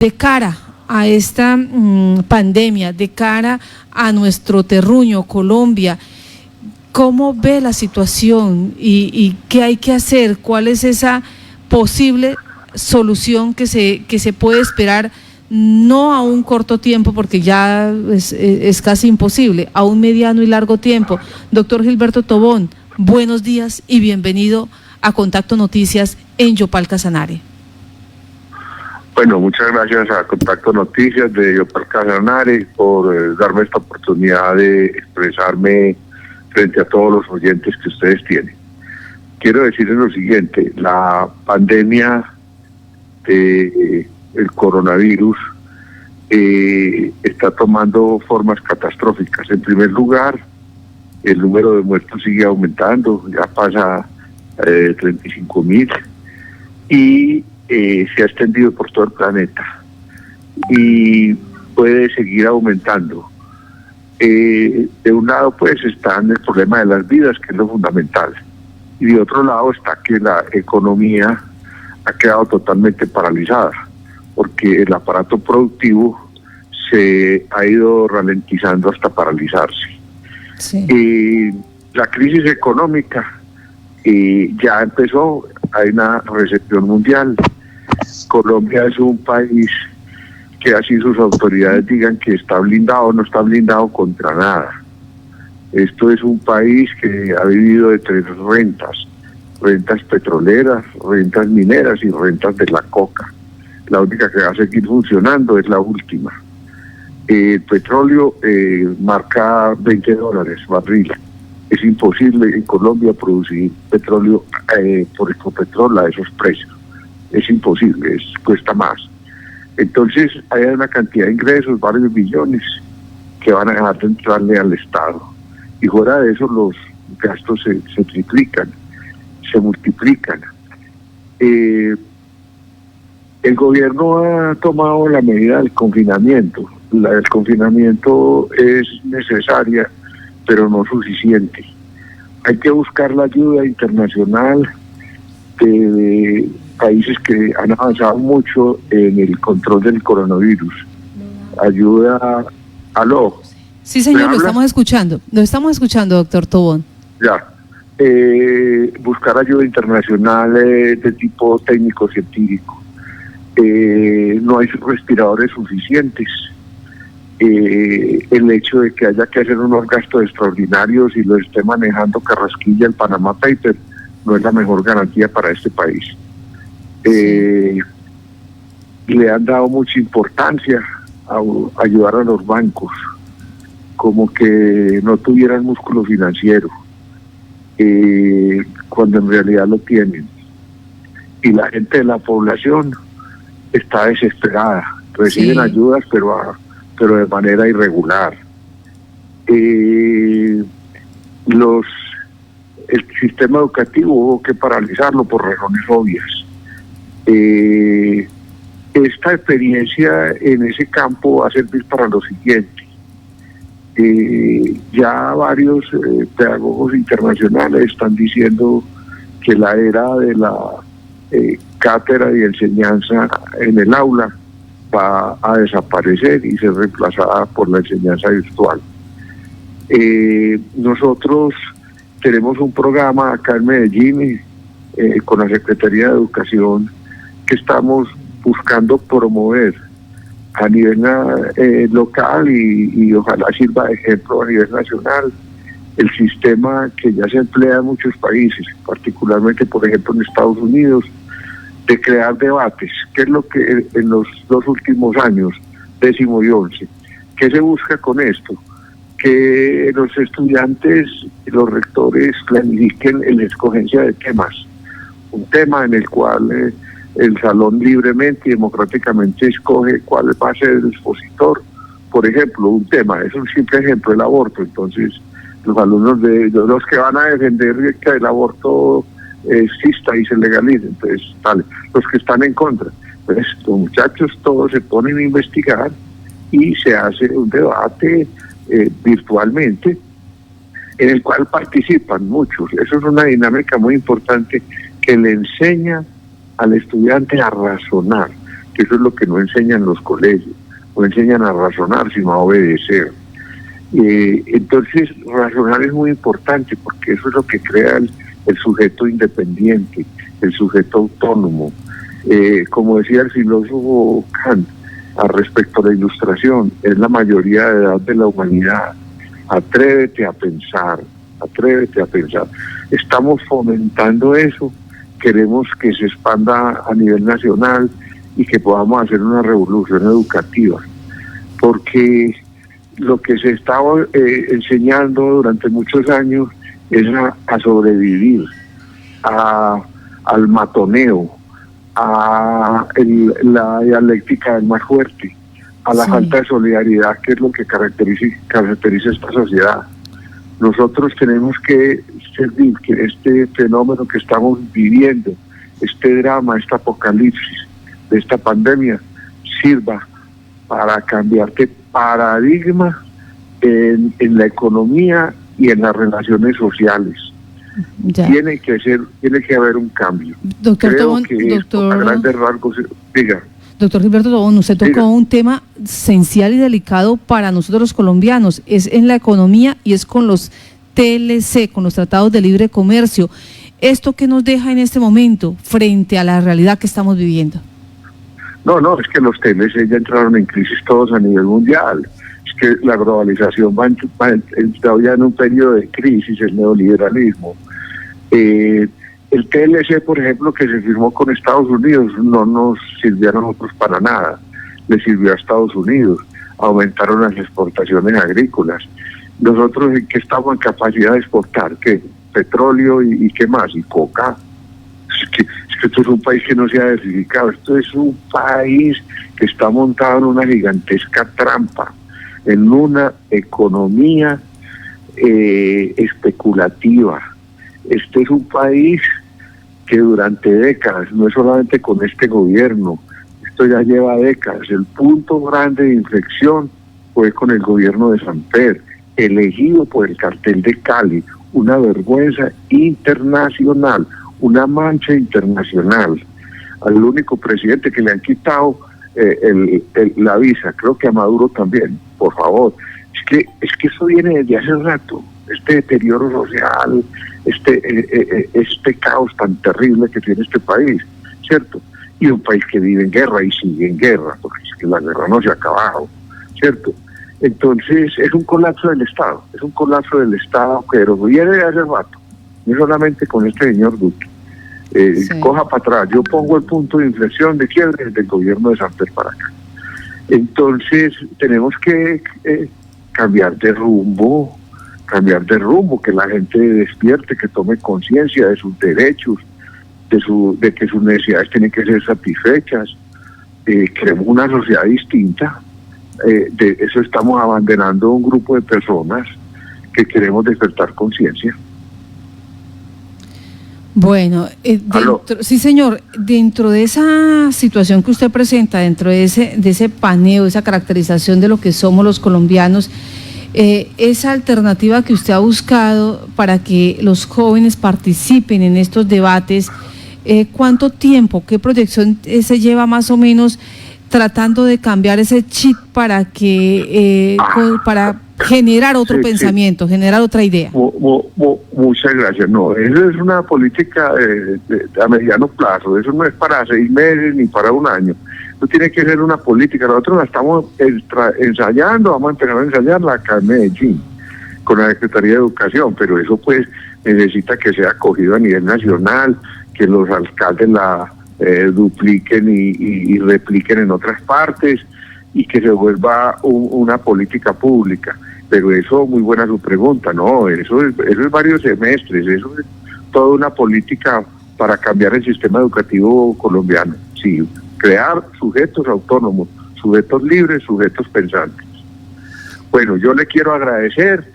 de cara a esta pandemia, de cara a nuestro terruño, Colombia, ¿cómo ve la situación y qué hay que hacer? ¿Cuál es esa posible solución que se puede esperar, no a un corto tiempo, porque ya es casi imposible, a un mediano y largo tiempo? Doctor Gilberto Tobón, buenos días y bienvenido a Contacto Noticias en Yopal Casanare. Bueno, muchas gracias a Contacto Noticias de Yopal Casanare por darme esta oportunidad de expresarme frente a todos los oyentes que ustedes tienen. Quiero decirles lo siguiente: la pandemia del coronavirus está tomando formas catastróficas. En primer lugar, el número de muertos sigue aumentando, ya pasa 35,000 y se ha extendido por todo el planeta y puede seguir aumentando. De un lado pues está el problema de las vidas, que es lo fundamental, y de otro lado está que la economía ha quedado totalmente paralizada, porque el aparato productivo se ha ido ralentizando hasta paralizarse. Sí. La crisis económica ya empezó, hay una recesión mundial. Colombia es un país que así sus autoridades digan que está blindado, no está blindado contra nada. Esto es un país que ha vivido de tres rentas petroleras, rentas mineras y rentas de la coca. La única que va a seguir funcionando es la última. El petróleo marca $20 barril. Es imposible en Colombia producir petróleo por Ecopetrol a esos precios. Es imposible, cuesta más. Entonces hay una cantidad de ingresos, varios billones, que van a dejar de entrarle al Estado. Y fuera de eso los gastos se triplican, se multiplican. El gobierno ha tomado la medida del confinamiento. La del confinamiento es necesaria, pero no suficiente. Hay que buscar la ayuda internacional de países que han avanzado mucho en el control del coronavirus. Ayuda. ¿Aló? Sí, señor, lo estamos escuchando, doctor Tobón. Ya. Buscar ayuda internacional de tipo técnico-científico. No hay respiradores suficientes. El hecho de que haya que hacer unos gastos extraordinarios y lo esté manejando Carrasquilla, el Panama Paper, no es la mejor garantía para este país. Le han dado mucha importancia a ayudar a los bancos, como que no tuvieran músculo financiero, cuando en realidad lo tienen. Y la gente de la población está desesperada, reciben ayudas, pero de manera irregular. El sistema educativo hubo que paralizarlo por razones obvias. Esta experiencia en ese campo va a servir para lo siguiente. Ya varios pedagogos internacionales están diciendo que la era de la cátedra y enseñanza en el aula va a desaparecer y ser reemplazada por la enseñanza virtual. Nosotros tenemos un programa acá en Medellín con la Secretaría de Educación que estamos buscando promover a nivel local y ojalá sirva de ejemplo a nivel nacional el sistema que ya se emplea en muchos países, particularmente por ejemplo en Estados Unidos, de crear debates, que es lo que en los 2 últimos años, 10º y 11, ¿qué se busca con esto? Que los estudiantes y los rectores planifiquen la escogencia de temas, un tema en el cual el salón libremente y democráticamente escoge cuál va a ser el expositor. Por ejemplo, un tema, es un simple ejemplo, el aborto. Entonces, los alumnos de los que van a defender que el aborto exista y se legalice, entonces, vale, los que están en contra. Pues los muchachos todos se ponen a investigar y se hace un debate virtualmente en el cual participan muchos. Eso es una dinámica muy importante que le enseña al estudiante a razonar. que eso es lo que no enseñan los colegios, no enseñan a razonar sino a obedecer. Entonces razonar es muy importante porque eso es lo que crea el sujeto independiente, el sujeto autónomo. Como decía el filósofo Kant al respecto a la Ilustración, es la mayoría de edad de la humanidad. Atrévete a pensar, atrévete a pensar. Estamos fomentando eso, queremos que se expanda a nivel nacional y que podamos hacer una revolución educativa, porque lo que se estaba enseñando durante muchos años es a sobrevivir, al matoneo, a la dialéctica del más fuerte, a la falta de solidaridad, que es lo que caracteriza esta sociedad. Nosotros tenemos que servir que este fenómeno que estamos viviendo, este drama, este apocalipsis de esta pandemia, sirva para cambiar de paradigma en la economía y en las relaciones sociales. Ya. Tiene que haber un cambio. Doctor Creo Tobón, que a grandes rasgos, diga. Doctor Gilberto Tobón, usted tocó un tema esencial y delicado para nosotros los colombianos, es en la economía y es con los TLC, con los tratados de libre comercio. ¿Esto qué nos deja en este momento frente a la realidad que estamos viviendo? No, es que los TLC ya entraron en crisis todos a nivel mundial. Es que la globalización va ya en un periodo de crisis, el neoliberalismo. El TLC, por ejemplo, que se firmó con Estados Unidos, no nos sirvió a nosotros para nada, le sirvió a Estados Unidos, aumentaron las exportaciones agrícolas. Nosotros en qué estamos en capacidad de exportar, ¿qué? Petróleo y qué más, y coca. Es que esto es un país que no se ha diversificado, esto es un país que está montado en una gigantesca trampa, en una economía especulativa. Este es un país que durante décadas, no es solamente con este gobierno, esto ya lleva décadas, el punto grande de inflexión fue con el gobierno de Samper, elegido por el cartel de Cali, una vergüenza internacional, una mancha internacional, al único presidente que le han quitado la visa, creo que a Maduro también, por favor. Es que eso viene desde hace rato, este deterioro social, este caos tan terrible que tiene este país, ¿cierto? Y un país que vive en guerra y sigue en guerra, porque es que la guerra no se ha acabado, ¿cierto? Entonces es un colapso del Estado, pero viene de hace rato, no solamente con este señor Duque. Coja para atrás, yo pongo el punto de inflexión de quiebre desde el gobierno de Samper para acá. Entonces tenemos que cambiar de rumbo, que la gente despierte, que tome conciencia de sus derechos, de que sus necesidades tienen que ser satisfechas. Queremos una sociedad distinta, de eso estamos abanderando un grupo de personas que queremos despertar conciencia. Bueno, sí señor, dentro de esa situación que usted presenta, dentro de ese paneo, esa caracterización de lo que somos los colombianos, esa alternativa que usted ha buscado para que los jóvenes participen en estos debates, ¿cuánto tiempo, qué proyección se lleva más o menos tratando de cambiar ese chip para que para generar otro pensamiento, generar otra idea? Muchas gracias. No, eso es una política a mediano plazo, eso no es para 6 meses ni para un año. Eso tiene que ser una política. Nosotros la estamos ensayando, vamos a empezar a ensayarla acá en Medellín, con la Secretaría de Educación, pero eso pues necesita que sea acogido a nivel nacional, que los alcaldes la dupliquen y repliquen en otras partes y que se vuelva una política pública. Pero eso, muy buena su pregunta, no, eso es varios semestres, eso es toda una política para cambiar el sistema educativo colombiano. Sí, crear sujetos autónomos, sujetos libres, sujetos pensantes. Bueno, yo le quiero agradecer,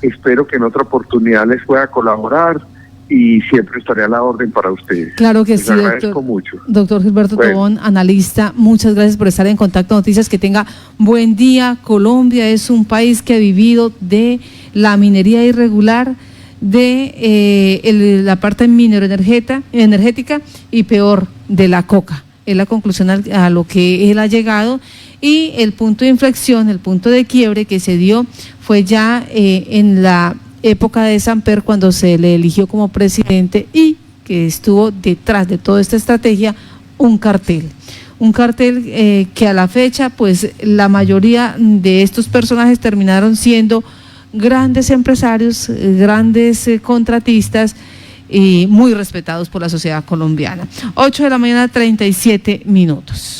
espero que en otra oportunidad les pueda colaborar y siempre estaré a la orden para ustedes. Claro que les sí, agradezco mucho. Doctor Gilberto Tobón, analista, muchas gracias por estar en Contacto Noticias, que tenga buen día. Colombia es un país que ha vivido de la minería irregular, de la parte minero energética y peor, de la coca. es la conclusión a lo que él ha llegado, y el punto de inflexión, el punto de quiebre que se dio fue ya en la época de Samper, cuando se le eligió como presidente, y que estuvo detrás de toda esta estrategia un cartel que a la fecha pues la mayoría de estos personajes terminaron siendo grandes empresarios, grandes contratistas y muy respetados por la sociedad colombiana. 8 de la mañana, 37 minutos.